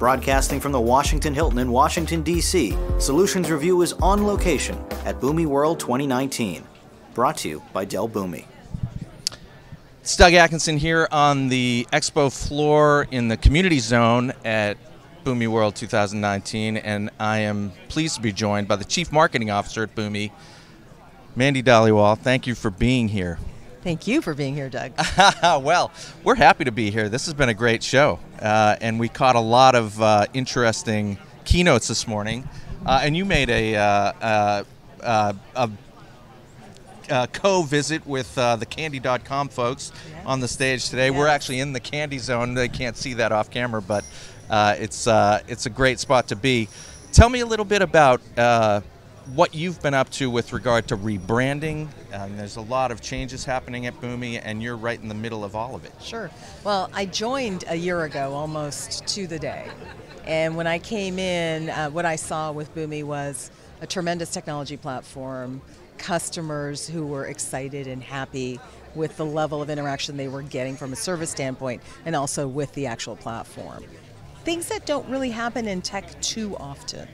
Broadcasting from the Washington Hilton in Washington, D.C., Solutions Review is on location at Boomi World 2019. Brought to you by Dell Boomi. It's Doug Atkinson here on the expo floor in the community zone at Boomi World 2019, and I am pleased to be joined by the Chief Marketing Officer at Boomi, Mandy Dhaliwal. Thank you for being here. Thank you for being here, Doug. Well, we're happy to be here. This has been a great show, and we caught a lot of interesting keynotes this morning. And you made a co-visit with the Candy.com folks on the stage today. Yes. We're actually in the Candy Zone. They can't see that off camera, but it's a great spot to be. Tell me a little bit about what you've been up to with regard to rebranding. There's a lot of changes happening at Boomi, and you're right in the middle of all of it. Sure. Well, I joined a year ago, almost to the day. And when I came in, what I saw with Boomi was a tremendous technology platform, customers who were excited and happy with the level of interaction they were getting from a service standpoint, and also with the actual platform. Things that don't really happen in tech too often.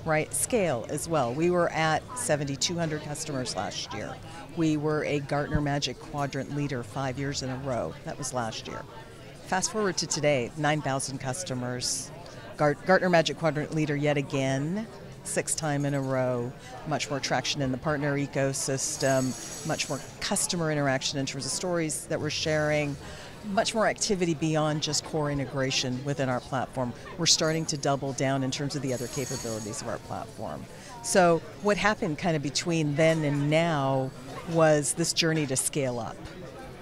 Right, scale as well. We were at 7,200 customers last year. We were a Gartner Magic Quadrant leader 5 years in a row. That was last year. Fast forward to today, 9,000 customers. Gartner Magic Quadrant leader yet again, 6th time in a row. Much more traction in the partner ecosystem, much more customer interaction in terms of stories that we're sharing. Much more activity beyond just core integration within our platform. We're starting to double down in terms of the other capabilities of our platform. So what happened kind of between then and now was this journey to scale up.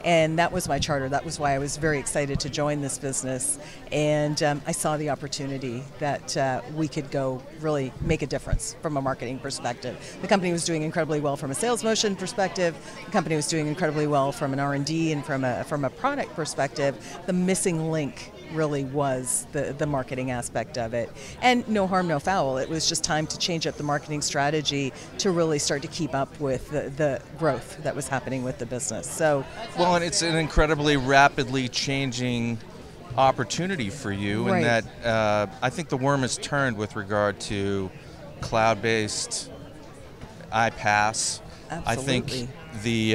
And that was my charter. That was why I was very excited to join this business. And I saw the opportunity that we could go really make a difference from a marketing perspective. The company was doing incredibly well from a sales motion perspective. The company was doing incredibly well from an R&D and from a product perspective. The missing link really was the marketing aspect of it. And no harm, no foul. It was just time to change up the marketing strategy to really start to keep up with the growth that was happening with the business. So, well, and it's an incredibly rapidly changing opportunity for you, right. In that I think the worm has turned with regard to cloud-based iPaaS. Absolutely. I think the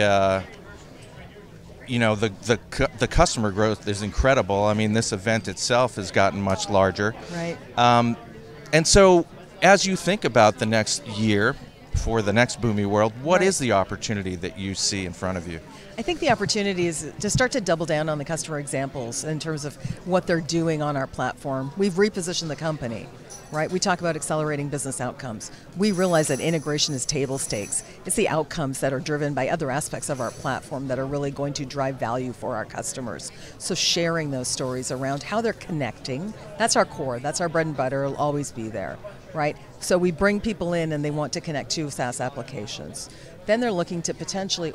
the customer growth is incredible. I mean, this event itself has gotten much larger. Right. And so, as you think about the next year for the next Boomi World, what is the opportunity that you see in front of you? I think the opportunity is to start to double down on the customer examples in terms of what they're doing on our platform. We've repositioned the company, right? We talk about accelerating business outcomes. We realize that integration is table stakes. It's the outcomes that are driven by other aspects of our platform that are really going to drive value for our customers. So sharing those stories around how they're connecting, that's our core, that's our bread and butter, it'll always be there, right? So we bring people in and they want to connect to SaaS applications. Then they're looking to potentially,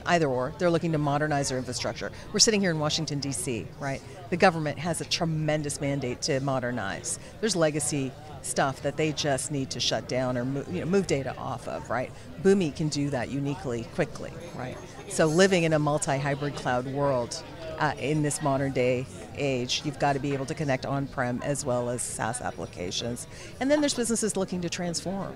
either or, they're looking to modernize their infrastructure. We're sitting here in Washington, D.C., right? The government has a tremendous mandate to modernize. There's legacy stuff that they just need to shut down or move data off of, right? Boomi can do that uniquely, quickly, right? So living in a multi-hybrid cloud world in this modern day age, you've got to be able to connect on-prem as well as SaaS applications. And then there's businesses looking to transform.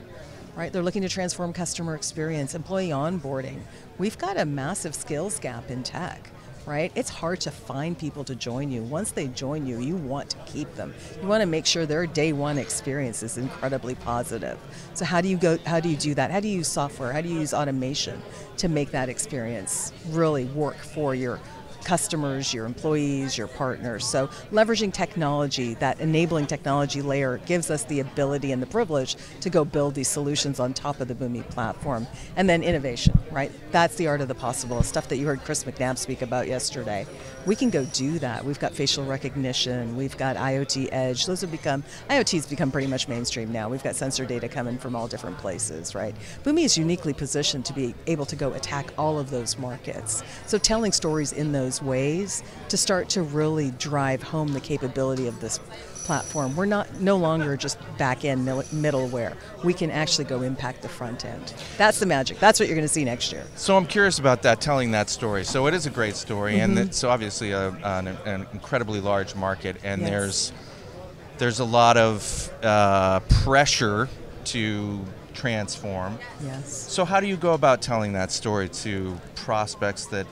Right, they're looking to transform customer experience, employee onboarding. We've got a massive skills gap in tech, right? It's hard to find people to join you. Once they join you, you want to keep them. You want to make sure their day one experience is incredibly positive. So how do you do that? How do you use software? How do you use automation to make that experience really work for your customers, your employees, your partners? So leveraging technology, that enabling technology layer, gives us the ability and the privilege to go build these solutions on top of the Boomi platform. And then innovation, right? That's the art of the possible, stuff that you heard Chris McNabb speak about yesterday. We can go do that. We've got facial recognition, we've got IoT Edge. IoT's become pretty much mainstream now. We've got sensor data coming from all different places, right? Boomi is uniquely positioned to be able to go attack all of those markets. So telling stories in those ways to start to really drive home the capability of this platform. We're no longer just back-end middleware. We can actually go impact the front end. That's the magic. That's what you're going to see next year. So I'm curious about that, telling that story. So it is a great story, and it's obviously an incredibly large market, and there's There's a lot of pressure to transform. Yes. So how do you go about telling that story to prospects that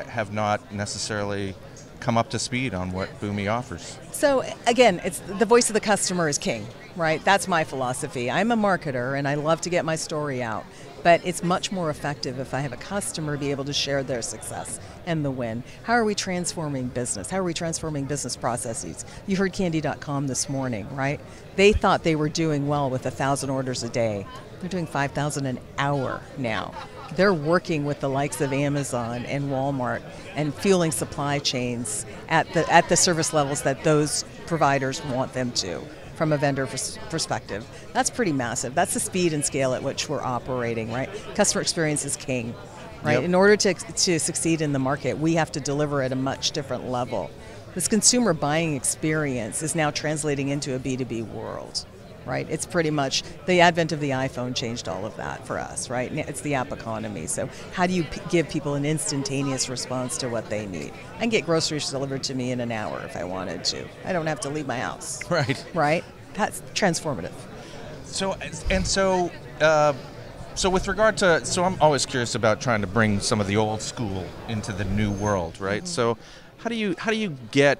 have not necessarily come up to speed on what Boomi offers? So again, it's the voice of the customer is king, right? That's my philosophy. I'm a marketer and I love to get my story out, but it's much more effective if I have a customer be able to share their success and the win. How are we transforming business? How are we transforming business processes? You heard Candy.com this morning, right? They thought they were doing well with 1,000 orders a day. They're doing 5,000 an hour now. They're working with the likes of Amazon and Walmart and fueling supply chains at the service levels that those providers want them to from a vendor perspective. That's pretty massive. That's the speed and scale at which we're operating, right? Customer experience is king, right? Yep. In order to succeed in the market, we have to deliver at a much different level. This consumer buying experience is now translating into a B2B world. Right, it's pretty much the advent of the iPhone changed all of that for us, right? It's the app economy. So how do you give people an instantaneous response to what they need? I can get groceries delivered to me in an hour if I wanted to. I don't have to leave my house. Right. Right? That's transformative. So with regard to, so I'm always curious about trying to bring some of the old school into the new world, right? Mm-hmm. So how do you get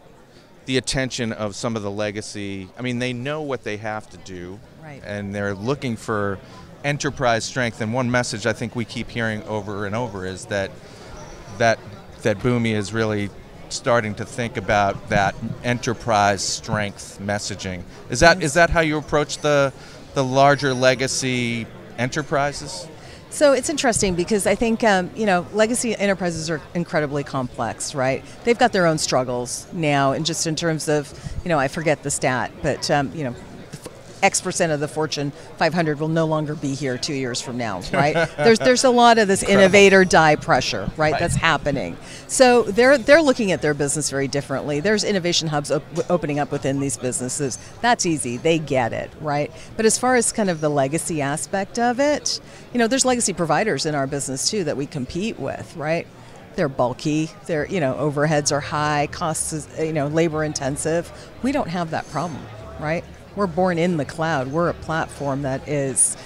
the attention of some of the legacy? I mean, they know what they have to do, right, and they're looking for enterprise strength. And one message I think we keep hearing over and over is that Boomi is really starting to think about that enterprise strength messaging. Is that how you approach the larger legacy enterprises? So it's interesting because I think, legacy enterprises are incredibly complex, right? They've got their own struggles now, and just in terms of, I forget the stat, but, X% of the Fortune 500 will no longer be here 2 years from now, right? There's a lot of this innovator die pressure, right? That's happening. So they're looking at their business very differently. There's innovation hubs opening up within these businesses. That's easy. They get it, right? But as far as kind of the legacy aspect of it, there's legacy providers in our business too that we compete with, right? They're bulky. Their overheads are high. Costs is labor intensive. We don't have that problem, right? We're born in the cloud. We're a platform that is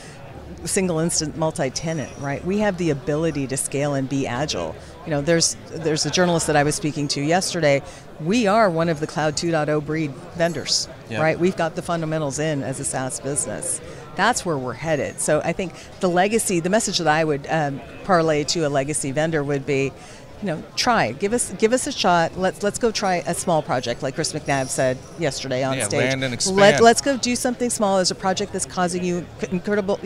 single instant multi-tenant, right? We have the ability to scale and be agile. There's a journalist that I was speaking to yesterday. We are one of the Cloud 2.0 breed vendors, right? We've got the fundamentals in as a SaaS business. That's where we're headed. So I think the message that I would parlay to a legacy vendor would be, try. Give us a shot. Let's go try a small project, like Chris McNabb said yesterday on stage. Land and expand. Let's go do something small. As a project that's causing you incredible,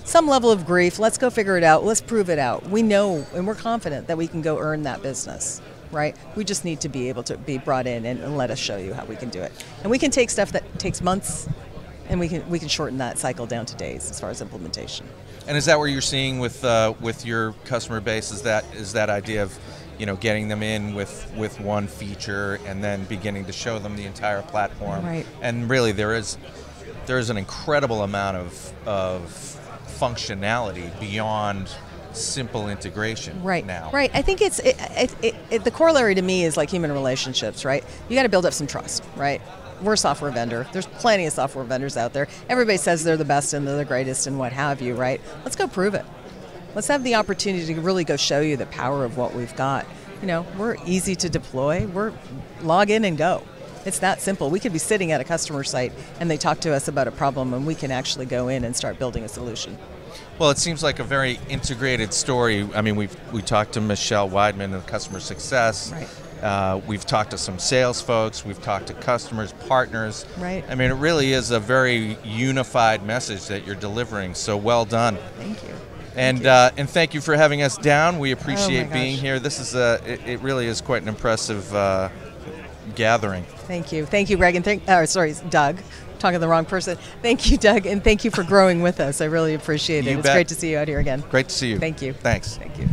some level of grief. Let's go figure it out. Let's prove it out. We know and we're confident that we can go earn that business, right? We just need to be able to be brought in and let us show you how we can do it. And we can take stuff that takes months, and we can shorten that cycle down to days as far as implementation. And is that what you're seeing with your customer base? Is that idea of getting them in with one feature and then beginning to show them the entire platform? Right. And really, there is an incredible amount of functionality beyond simple integration now. Right. I think the corollary to me is like human relationships, right? You got to build up some trust, right? We're a software vendor. There's plenty of software vendors out there. Everybody says they're the best and they're the greatest and what have you, right? Let's go prove it. Let's have the opportunity to really go show you the power of what we've got. We're easy to deploy. We're log in and go. It's that simple. We could be sitting at a customer site and they talk to us about a problem and we can actually go in and start building a solution. Well, it seems like a very integrated story. I mean, we talked to Michelle Weidman of Customer Success. Right. We've talked to some sales folks. We've talked to customers, partners. Right. I mean, it really is a very unified message that you're delivering. So well done. Thank you. And thank you for having us down. We appreciate being here. This is it really is quite an impressive gathering. Thank you, Greg, and Doug. Talking to the wrong person. Thank you, Doug, and thank you for growing with us. I really appreciate it. It's great to see you out here again. Great to see you. Thank you. Thanks. Thank you.